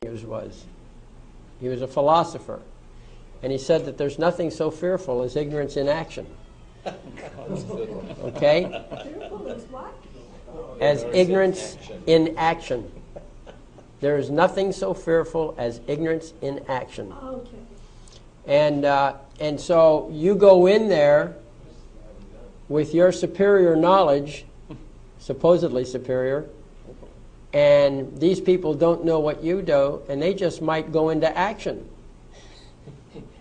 was. He was a philosopher. And he said that there's nothing so fearful as ignorance in action. Okay? As ignorance in action. There is nothing so fearful as ignorance in action. And so you go in there with your superior knowledge, supposedly superior, and these people don't know what you do, and they just might go into action.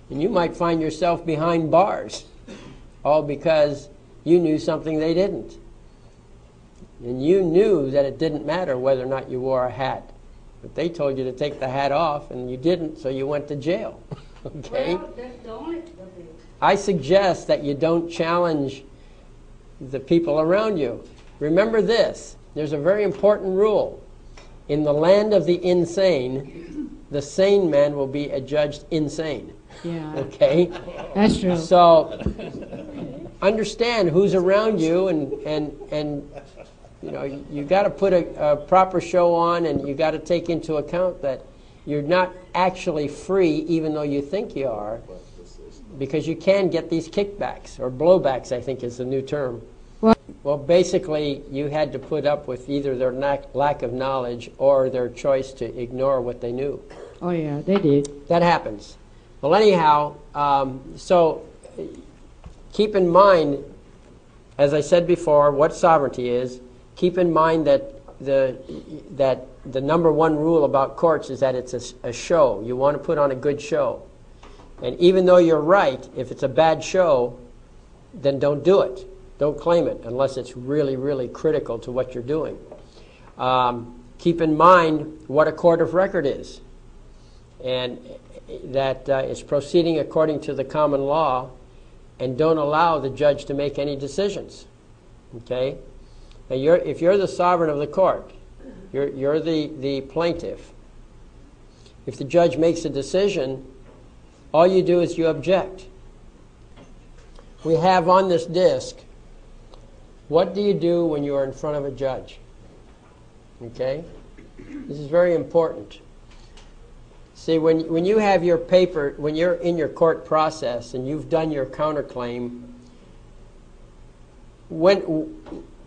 And you might find yourself behind bars, all because you knew something they didn't. And you knew that it didn't matter whether or not you wore a hat. But they told you to take the hat off, and you didn't, so you went to jail. Okay? Well, that's the only thing. I suggest that you don't challenge the people around you. Remember this. There's a very important rule. In the land of the insane, the sane man will be adjudged insane. Yeah. Okay? That's true. So understand who's around you, and you know, you got to put a proper show on, and you got to take into account that you're not actually free, even though you think you are, because you can get these kickbacks, or blowbacks, I think is the new term. Well, basically, you had to put up with either their lack of knowledge or their choice to ignore what they knew. Oh, yeah, they did. That happens. Well, anyhow, so keep in mind, as I said before, what sovereignty is. Keep in mind that the number one rule about courts is that it's a show. You want to put on a good show. And even though you're right, if it's a bad show, then don't do it. Don't claim it unless it's really, really critical to what you're doing. Keep in mind what a court of record is, and that it's proceeding according to the common law, and don't allow the judge to make any decisions. Okay? Now, if you're the sovereign of the court, you're the plaintiff. If the judge makes a decision, all you do is you object. We have on this disc, what do you do when you are in front of a judge? Okay? This is very important. See, when you have your paper, when you're in your court process and you've done your counterclaim,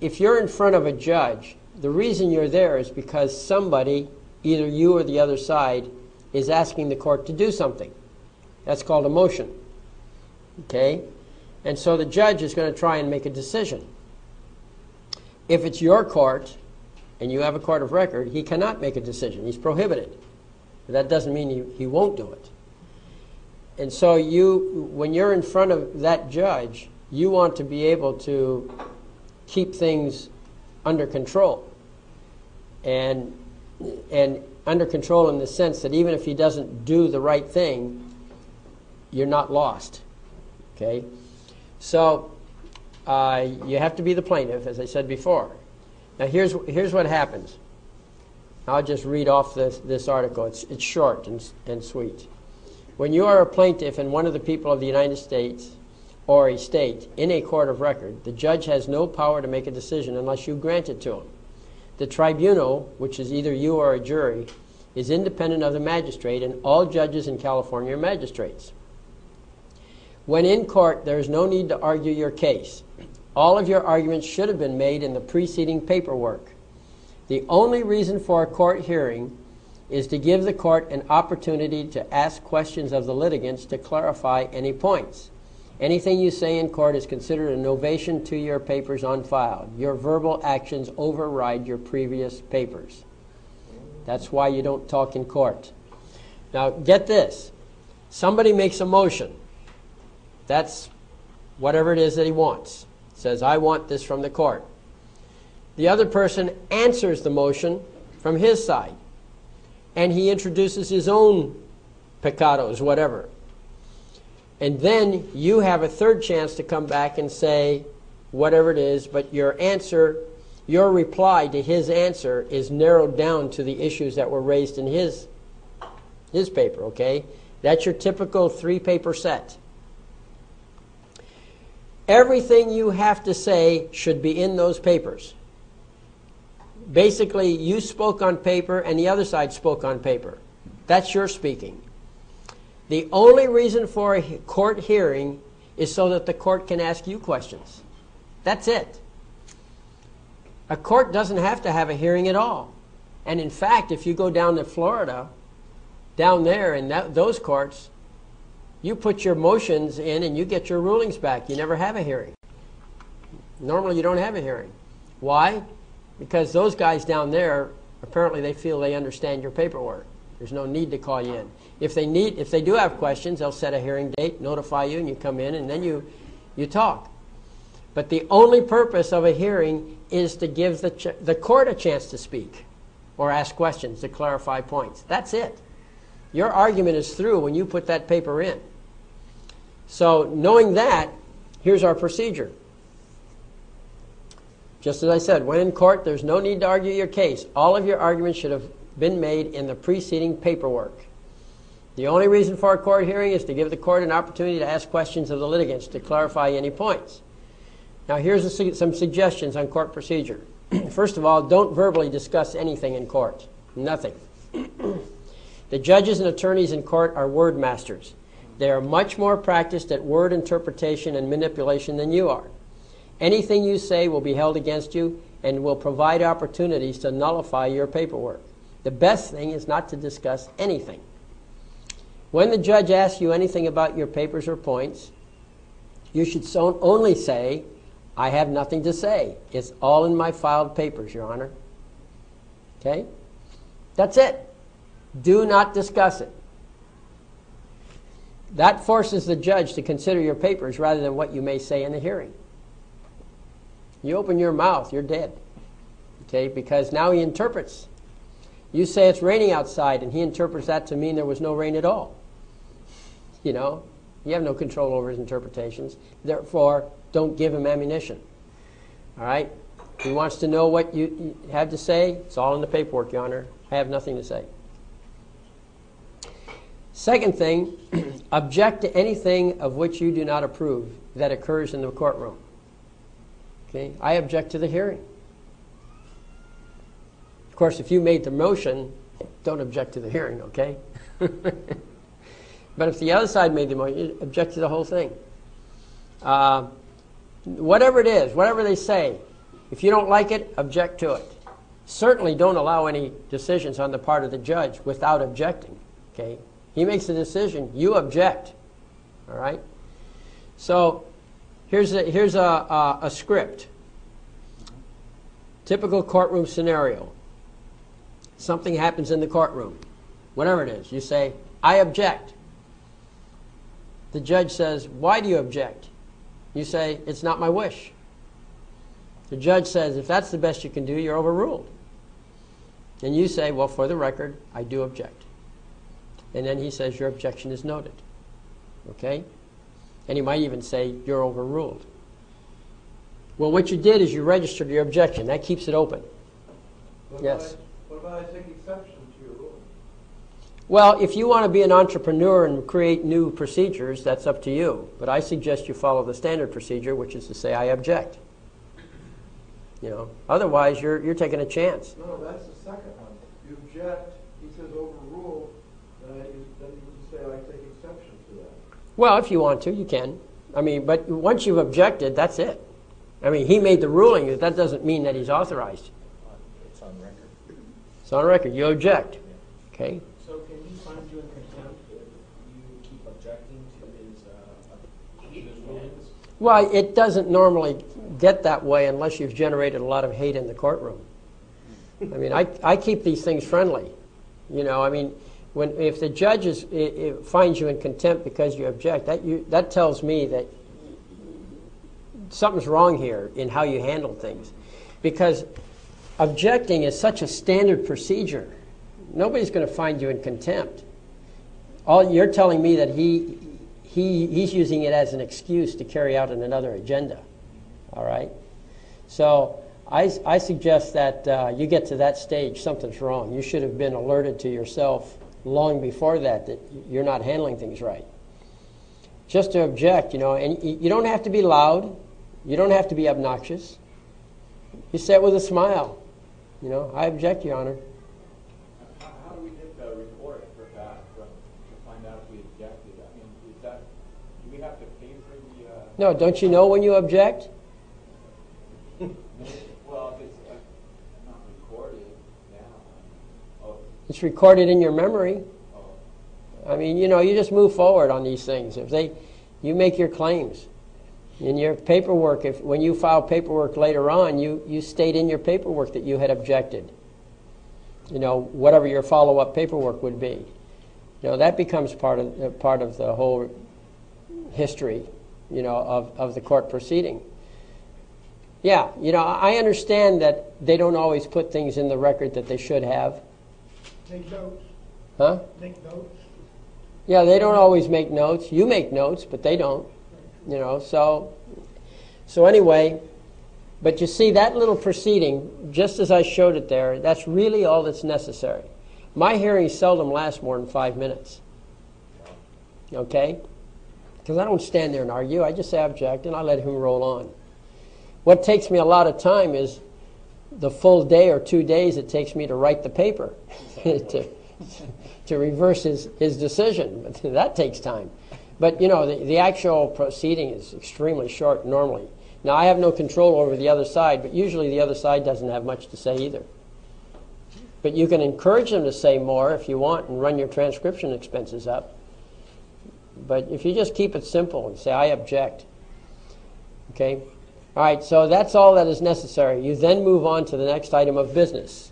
if you're in front of a judge, the reason you're there is because somebody, either you or the other side, is asking the court to do something. That's called a motion. Okay? And so the judge is going to try and make a decision. If it's your court, and you have a court of record, he cannot make a decision. He's prohibited. But that doesn't mean he won't do it. And so when you're in front of that judge, you want to be able to keep things under control. And under control in the sense that even if he doesn't do the right thing, you're not lost. Okay? So you have to be the plaintiff, as I said before. Now here's what happens. I'll just read off this article. It's short and sweet. When you are a plaintiff and one of the people of the United States or a state in a court of record, the judge has no power to make a decision unless you grant it to him. The tribunal, which is either you or a jury, is independent of the magistrate, and all judges in California are magistrates. When in court, there is no need to argue your case. All of your arguments should have been made in the preceding paperwork. The only reason for a court hearing is to give the court an opportunity to ask questions of the litigants to clarify any points. Anything you say in court is considered a novation to your papers on file. Your verbal actions override your previous papers. That's why you don't talk in court. Now, get this. Somebody makes a motion. That's whatever it is that he wants. Says, I want this from the court. The other person answers the motion from his side. And he introduces his own peccados, whatever. And then you have a third chance to come back and say whatever it is, but your answer, your reply to his answer is narrowed down to the issues that were raised in his paper, okay? That's your typical 3-paper set. Everything you have to say should be in those papers. Basically, you spoke on paper and the other side spoke on paper. That's your speaking. The only reason for a court hearing is so that the court can ask you questions. That's it. A court doesn't have to have a hearing at all. And in fact, if you go down to Florida, down there in those courts, you put your motions in and you get your rulings back. You never have a hearing. Normally you don't have a hearing. Why? Because those guys down there, apparently they feel they understand your paperwork. There's no need to call you in. If they do have questions, they'll set a hearing date, notify you, and you come in, and then you talk. But the only purpose of a hearing is to give the court a chance to speak or ask questions to clarify points. That's it. Your argument is through when you put that paper in. So knowing that, here's our procedure. Just as I said, when in court, there's no need to argue your case. All of your arguments should have been made in the preceding paperwork. The only reason for a court hearing is to give the court an opportunity to ask questions of the litigants to clarify any points. Now here's some suggestions on court procedure. First of all, don't verbally discuss anything in court. Nothing. The judges and attorneys in court are word masters. They are much more practiced at word interpretation and manipulation than you are. Anything you say will be held against you and will provide opportunities to nullify your paperwork. The best thing is not to discuss anything. When the judge asks you anything about your papers or points, you should only say, "I have nothing to say. It's all in my filed papers, Your Honor." Okay? That's it. Do not discuss it. That forces the judge to consider your papers rather than what you may say in the hearing. You open your mouth, you're dead. Okay? Because now he interprets. You say it's raining outside, and he interprets that to mean there was no rain at all. You know? You have no control over his interpretations. Therefore, don't give him ammunition. All right? He wants to know what you have to say. It's all in the paperwork, Your Honor. I have nothing to say. Second thing, object to anything of which you do not approve that occurs in the courtroom. Okay? I object to the hearing. Of course, if you made the motion, don't object to the hearing, okay? But if the other side made the motion, object to the whole thing. Whatever it is, whatever they say, if you don't like it, object to it. Certainly don't allow any decisions on the part of the judge without objecting, okay? He makes a decision, you object, all right? So here's a script. Typical courtroom scenario. Something happens in the courtroom, whatever it is. You say, "I object." The judge says, "Why do you object?" You say, "It's not my wish." The judge says, "If that's the best you can do, you're overruled." And you say, "Well, for the record, I do object." And then he says, "Your objection is noted." Okay? And he might even say, "You're overruled." Well, what you did is you registered your objection. That keeps it open. Yes? What about I take exception to your ruling? Well, if you want to be an entrepreneur and create new procedures, that's up to you. But I suggest you follow the standard procedure, which is to say, "I object." You know, otherwise you're taking a chance. No, that's the second one. You object, he says overrule, then you say I take exception to that. Well, if you want to, you can. I mean, but once you've objected, that's it. I mean, he made the ruling. That doesn't mean that he's authorized. It's on record. It's on record. You object. Okay? So can he find you in contempt if you keep objecting to his rulings? Well, it doesn't normally get that way unless you've generated a lot of hate in the courtroom. I mean, I keep these things friendly. You know, I mean, if the judge finds you in contempt because you object, that tells me that something's wrong here in how you handle things. Because objecting is such a standard procedure. Nobody's going to find you in contempt. All you're telling me that he's using it as an excuse to carry out another agenda. All right? So I suggest that you get to that stage, something's wrong. You should have been alerted to yourself long before that you're not handling things right. Just to object, you know, and you don't have to be loud. You don't have to be obnoxious. You say it with a smile. You know, "I object, Your Honor." How do we get the report for that? have to pay for the, No, don't you know when you object? well, if it's not recorded now. Oh, It's recorded in your memory. oh. I mean, you know, you just move forward on these things. You make your claims. In your paperwork, when you file paperwork later on, you state in your paperwork that you had objected. You know, whatever your follow-up paperwork would be. You know, that becomes part of the whole history, you know, of the court proceeding. Yeah, you know, I understand that they don't always put things in the record that they should have. Take notes. Huh? Take notes. Yeah, they don't always make notes. You make notes, but they don't. You know, so anyway, but you see that little proceeding, just as I showed it there, that's really all that's necessary. My hearings seldom last more than 5 minutes. Okay? Because I don't stand there and argue. I just say object and I let him roll on. What takes me a lot of time is the full day or 2 days it takes me to write the paper to reverse his decision. That takes time. But, you know, the actual proceeding is extremely short normally. Now, I have no control over the other side, but usually the other side doesn't have much to say either. But you can encourage them to say more if you want and run your transcription expenses up. But if you just keep it simple and say, I object. Okay? All right, so that's all that is necessary. You then move on to the next item of business.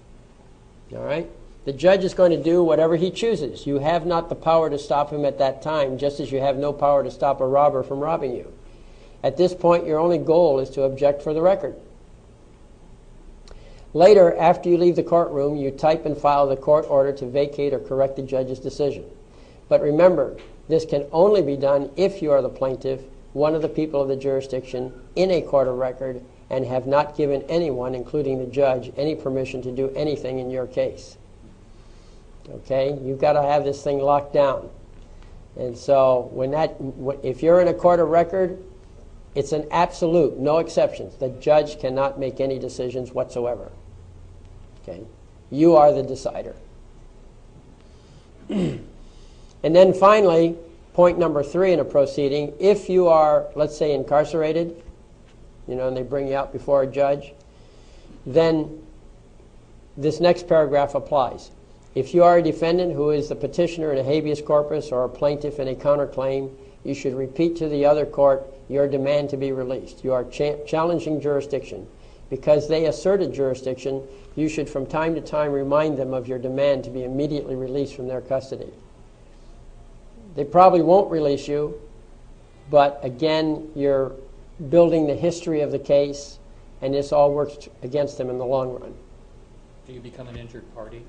All right? The judge is going to do whatever he chooses. You have not the power to stop him at that time, just as you have no power to stop a robber from robbing you. At this point, your only goal is to object for the record. Later, after you leave the courtroom, you type and file the court order to vacate or correct the judge's decision. But remember, this can only be done if you are the plaintiff, one of the people of the jurisdiction, in a court of record, and have not given anyone, including the judge, any permission to do anything in your case. Okay? You've got to have this thing locked down. And so if you're in a court of record, it's an absolute, no exceptions. The judge cannot make any decisions whatsoever. Okay? You are the decider. And then finally, point number 3 in a proceeding, if you are, let's say, incarcerated, you know, and they bring you out before a judge, then this next paragraph applies. If you are a defendant who is the petitioner in a habeas corpus or a plaintiff in a counterclaim, you should repeat to the other court your demand to be released. You are challenging jurisdiction. Because they asserted jurisdiction, you should from time to time remind them of your demand to be immediately released from their custody. They probably won't release you, but again, you're building the history of the case, and this all works against them in the long run. Do you become an injured party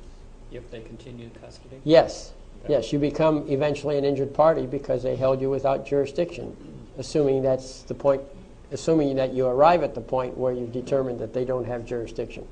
if they continue custody? Yes. Okay. Yes, you become eventually an injured party because they held you without jurisdiction, assuming that's the point, assuming that you arrive at the point where you've determined that they don't have jurisdiction.